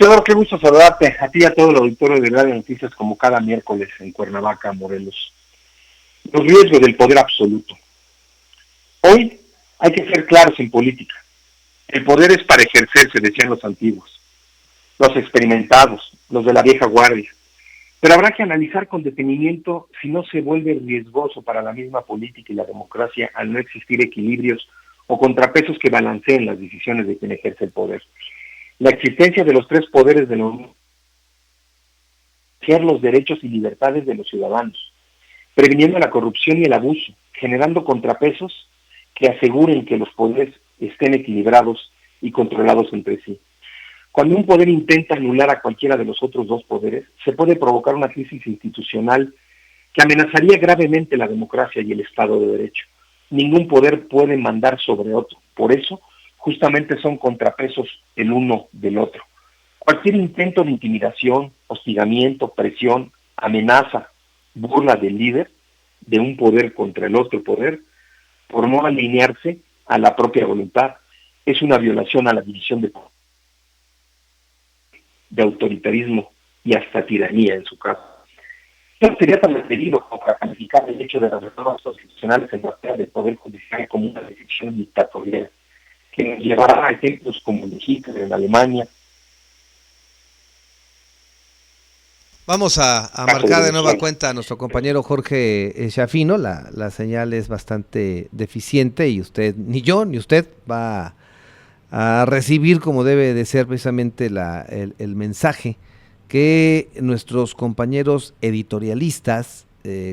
Teodoro, qué gusto saludarte, a ti y a todo el auditorio de Radio Noticias, como cada miércoles en Cuernavaca, Morelos. Los riesgos del poder absoluto. Hoy hay que ser claros en política. El poder es para ejercerse, decían los antiguos, los experimentados, los de la vieja guardia. Pero habrá que analizar con detenimiento si no se vuelve riesgoso para la misma política y la democracia al no existir equilibrios o contrapesos que balanceen las decisiones de quien ejerce el poder. La existencia de los tres poderes de la Unión, los derechos y libertades de los ciudadanos, previniendo la corrupción y el abuso, generando contrapesos que aseguren que los poderes estén equilibrados y controlados entre sí. Cuando un poder intenta anular a cualquiera de los otros dos poderes, se puede provocar una crisis institucional que amenazaría gravemente la democracia y el Estado de Derecho. Ningún poder puede mandar sobre otro. Por eso, justamente son contrapesos el uno del otro. Cualquier intento de intimidación, hostigamiento, presión, amenaza, burla del líder de un poder contra el otro poder, por no alinearse a la propia voluntad, es una violación a la división de autoritarismo y hasta tiranía en su caso. No sería tan atrevido como para calificar el hecho de las reformas constitucionales en materia del Poder Judicial como una decisión dictatorial, que nos llevará a ejemplos como en Hitler, en Alemania. Vamos a marcar de nueva cuenta a nuestro compañero Jorge Schiaffino. La señal es bastante deficiente y usted, ni yo, ni usted va a recibir como debe de ser precisamente el mensaje que nuestros compañeros editorialistas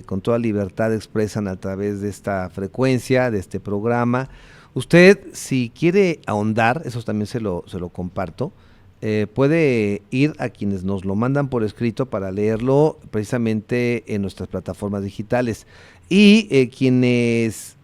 con toda libertad expresan a través de esta frecuencia, de este programa. Usted, si quiere ahondar, eso también se lo comparto, puede ir a quienes nos lo mandan por escrito para leerlo precisamente en nuestras plataformas digitales. Y quienes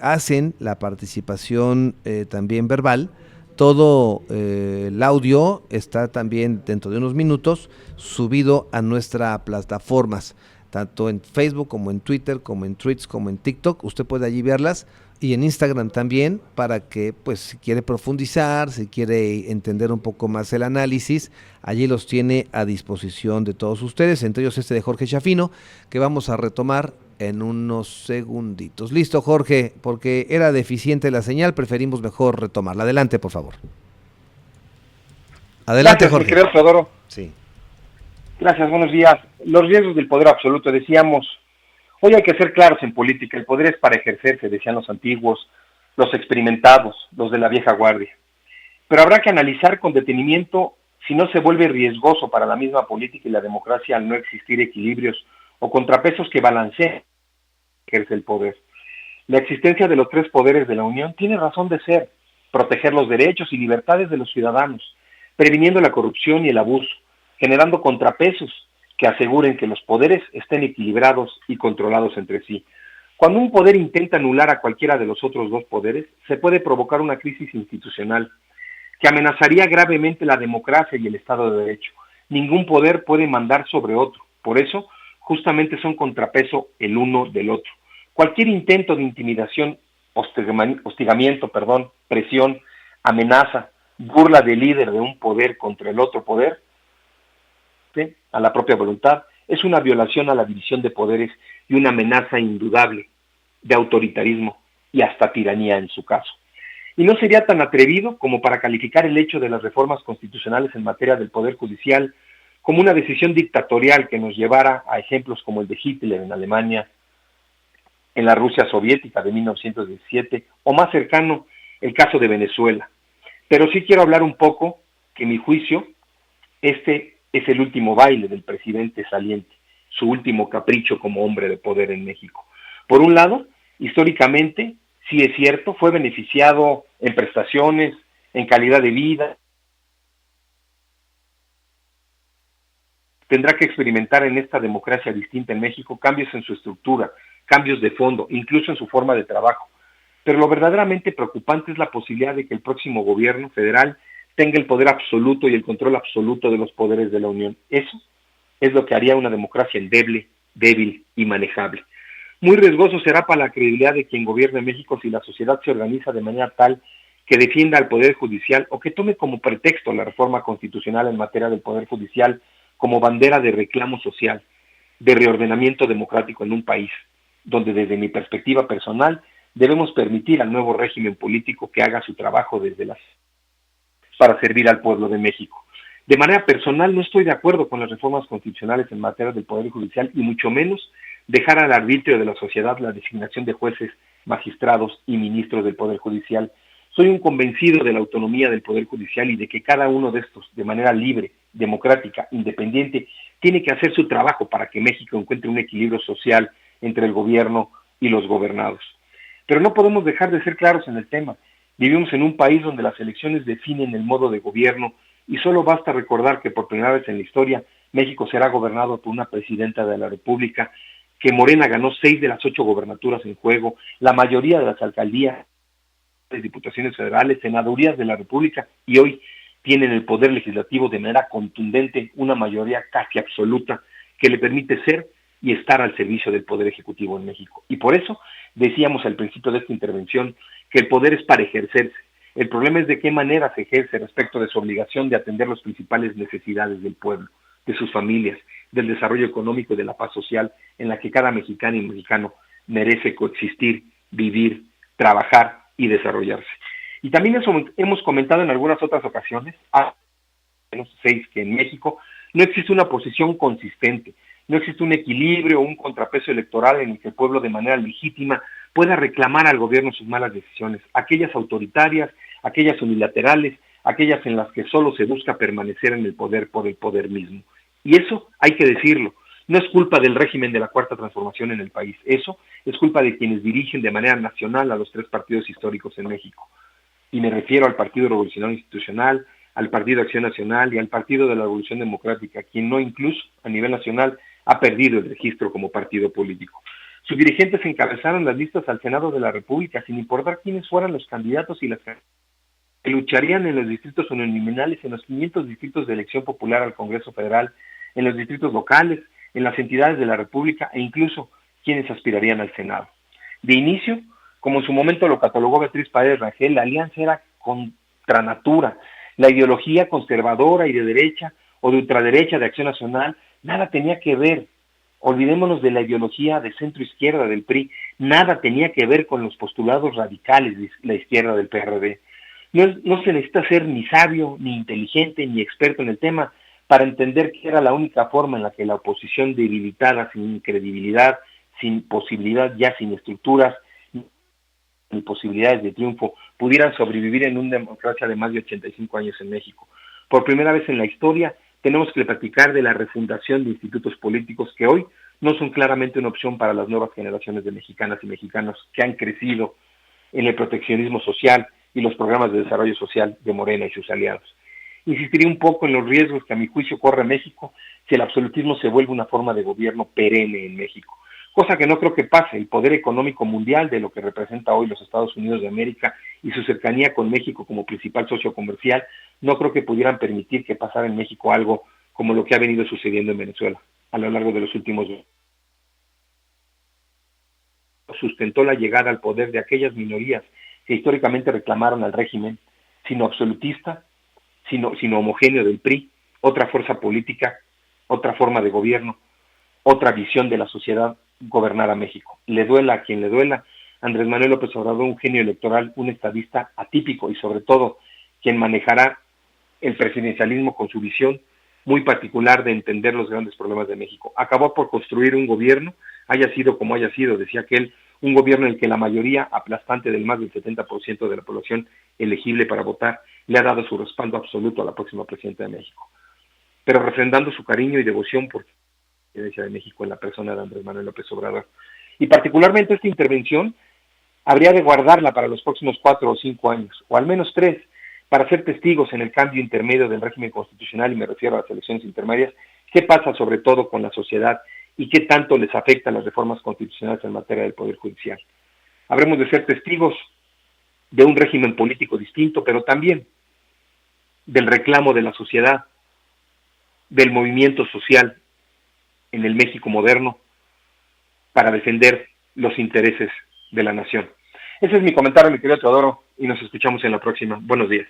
hacen la participación también verbal, todo el audio está también dentro de unos minutos subido a nuestras plataformas, tanto en Facebook como en Twitter, como en Tweets, como en TikTok. Usted puede allí verlas, y en Instagram también, para que, pues, si quiere profundizar, si quiere entender un poco más el análisis, allí los tiene a disposición de todos ustedes, entre ellos este de Jorge Schiaffino, que vamos a retomar en unos segunditos. Listo, Jorge, porque era deficiente la señal, preferimos mejor retomarla. Adelante, por favor. Adelante, Gracias, Jorge. Mi querido Teodoro. Sí. Gracias, buenos días. Los riesgos del poder absoluto, decíamos. Hoy hay que ser claros en política. El poder es para ejercerse, decían los antiguos, los experimentados, los de la vieja guardia. Pero habrá que analizar con detenimiento si no se vuelve riesgoso para la misma política y la democracia al no existir equilibrios o contrapesos que balanceen el poder. La existencia de los tres poderes de la Unión tiene razón de ser: proteger los derechos y libertades de los ciudadanos, previniendo la corrupción y el abuso, generando contrapesos que aseguren que los poderes estén equilibrados y controlados entre sí. Cuando un poder intenta anular a cualquiera de los otros dos poderes, se puede provocar una crisis institucional que amenazaría gravemente la democracia y el Estado de Derecho. Ningún poder puede mandar sobre otro. Por eso, justamente son contrapeso el uno del otro. Cualquier intento de intimidación, hostigamiento, presión, amenaza, burla del líder de un poder contra el otro poder, a la propia voluntad, es una violación a la división de poderes y una amenaza indudable de autoritarismo y hasta tiranía en su caso. Y no sería tan atrevido como para calificar el hecho de las reformas constitucionales en materia del Poder Judicial como una decisión dictatorial que nos llevara a ejemplos como el de Hitler en Alemania, en la Rusia soviética de 1917, o más cercano, el caso de Venezuela. Pero sí quiero hablar un poco que, en mi juicio, este es el último baile del presidente saliente, su último capricho como hombre de poder en México. Por un lado, históricamente, sí es cierto, fue beneficiado en prestaciones, en calidad de vida. Tendrá que experimentar en esta democracia distinta en México cambios en su estructura, cambios de fondo, incluso en su forma de trabajo. Pero lo verdaderamente preocupante es la posibilidad de que el próximo gobierno federal tenga el poder absoluto y el control absoluto de los poderes de la Unión. Eso es lo que haría una democracia endeble, débil y manejable. Muy riesgoso será para la credibilidad de quien gobierne México si la sociedad se organiza de manera tal que defienda al Poder Judicial o que tome como pretexto la reforma constitucional en materia del Poder Judicial como bandera de reclamo social, de reordenamiento democrático en un país, donde desde mi perspectiva personal debemos permitir al nuevo régimen político que haga su trabajo desde las para servir al pueblo de México. De manera personal no estoy de acuerdo con las reformas constitucionales en materia del Poder Judicial y mucho menos dejar al arbitrio de la sociedad la designación de jueces, magistrados y ministros del Poder Judicial. Soy un convencido de la autonomía del Poder Judicial y de que cada uno de estos, de manera libre, democrática, independiente, tiene que hacer su trabajo para que México encuentre un equilibrio social entre el gobierno y los gobernados. Pero no podemos dejar de ser claros en el tema. Vivimos en un país donde las elecciones definen el modo de gobierno y solo basta recordar que por primera vez en la historia México será gobernado por una presidenta de la República, que Morena ganó 6 de las 8 gobernaturas en juego, la mayoría de las alcaldías, diputaciones federales, senadurías de la República, y hoy tienen el poder legislativo de manera contundente, una mayoría casi absoluta que le permite ser y estar al servicio del Poder Ejecutivo en México. Y por eso decíamos al principio de esta intervención que el poder es para ejercerse. El problema es de qué manera se ejerce respecto de su obligación de atender las principales necesidades del pueblo, de sus familias, del desarrollo económico y de la paz social en la que cada mexicana y mexicano merece coexistir, vivir, trabajar y desarrollarse. Y también eso hemos comentado en algunas otras ocasiones, a menos 6, que en México no existe una posición consistente, no existe un equilibrio o un contrapeso electoral en el que el pueblo de manera legítima pueda reclamar al gobierno sus malas decisiones, aquellas autoritarias, aquellas unilaterales, aquellas en las que solo se busca permanecer en el poder por el poder mismo. Y eso hay que decirlo, no es culpa del régimen de la Cuarta Transformación en el país, eso es culpa de quienes dirigen de manera nacional a los 3 partidos históricos en México. Y me refiero al Partido Revolucionario Institucional, al Partido Acción Nacional y al Partido de la Revolución Democrática, quien no incluso a nivel nacional ha perdido el registro como partido político. Sus dirigentes encabezaron las listas al Senado de la República sin importar quiénes fueran los candidatos y las que lucharían en los distritos uninominales, en los 500 distritos de elección popular al Congreso Federal, en los distritos locales, en las entidades de la República e incluso quienes aspirarían al Senado. De inicio, como en su momento lo catalogó Beatriz Paredes Rangel, la alianza era contra natura. La ideología conservadora y de derecha o de ultraderecha de Acción Nacional nada tenía que ver. Olvidémonos de la ideología de centro izquierda del PRI, nada tenía que ver con los postulados radicales de la izquierda del PRD. No se necesita ser ni sabio, ni inteligente, ni experto en el tema para entender que era la única forma en la que la oposición debilitada, sin credibilidad, sin posibilidad, ya sin estructuras, ni posibilidades de triunfo, pudieran sobrevivir en una democracia de más de 85 años en México. Por primera vez en la historia, tenemos que platicar de la refundación de institutos políticos que hoy no son claramente una opción para las nuevas generaciones de mexicanas y mexicanos que han crecido en el proteccionismo social y los programas de desarrollo social de Morena y sus aliados. Insistiré un poco en los riesgos que a mi juicio corre México si el absolutismo se vuelve una forma de gobierno perenne en México, cosa que no creo que pase. El poder económico mundial de lo que representa hoy los Estados Unidos de América y su cercanía con México como principal socio comercial, no creo que pudieran permitir que pasara en México algo como lo que ha venido sucediendo en Venezuela a lo largo de los últimos años. Sustentó la llegada al poder de aquellas minorías que históricamente reclamaron al régimen, sino absolutista, sino homogéneo del PRI, otra fuerza política, otra forma de gobierno, otra visión de la sociedad gobernar a México. Le duela a quien le duela, Andrés Manuel López Obrador, un genio electoral, un estadista atípico y sobre todo quien manejará el presidencialismo con su visión muy particular de entender los grandes problemas de México. Acabó por construir un gobierno, haya sido como haya sido, decía aquel, un gobierno en el que la mayoría aplastante del más del 70% de la población elegible para votar le ha dado su respaldo absoluto a la próxima presidenta de México, pero refrendando su cariño y devoción por la presidencia de México en la persona de Andrés Manuel López Obrador. Y particularmente esta intervención habría de guardarla para los próximos 4 o 5 años, o al menos 3, para ser testigos en el cambio intermedio del régimen constitucional, y me refiero a las elecciones intermedias, qué pasa sobre todo con la sociedad y qué tanto les afectan las reformas constitucionales en materia del Poder Judicial. Habremos de ser testigos de un régimen político distinto, pero también del reclamo de la sociedad, del movimiento social en el México moderno para defender los intereses de la nación. Ese es mi comentario, mi querido Teodoro. y nos escuchamos en la próxima. Buenos días.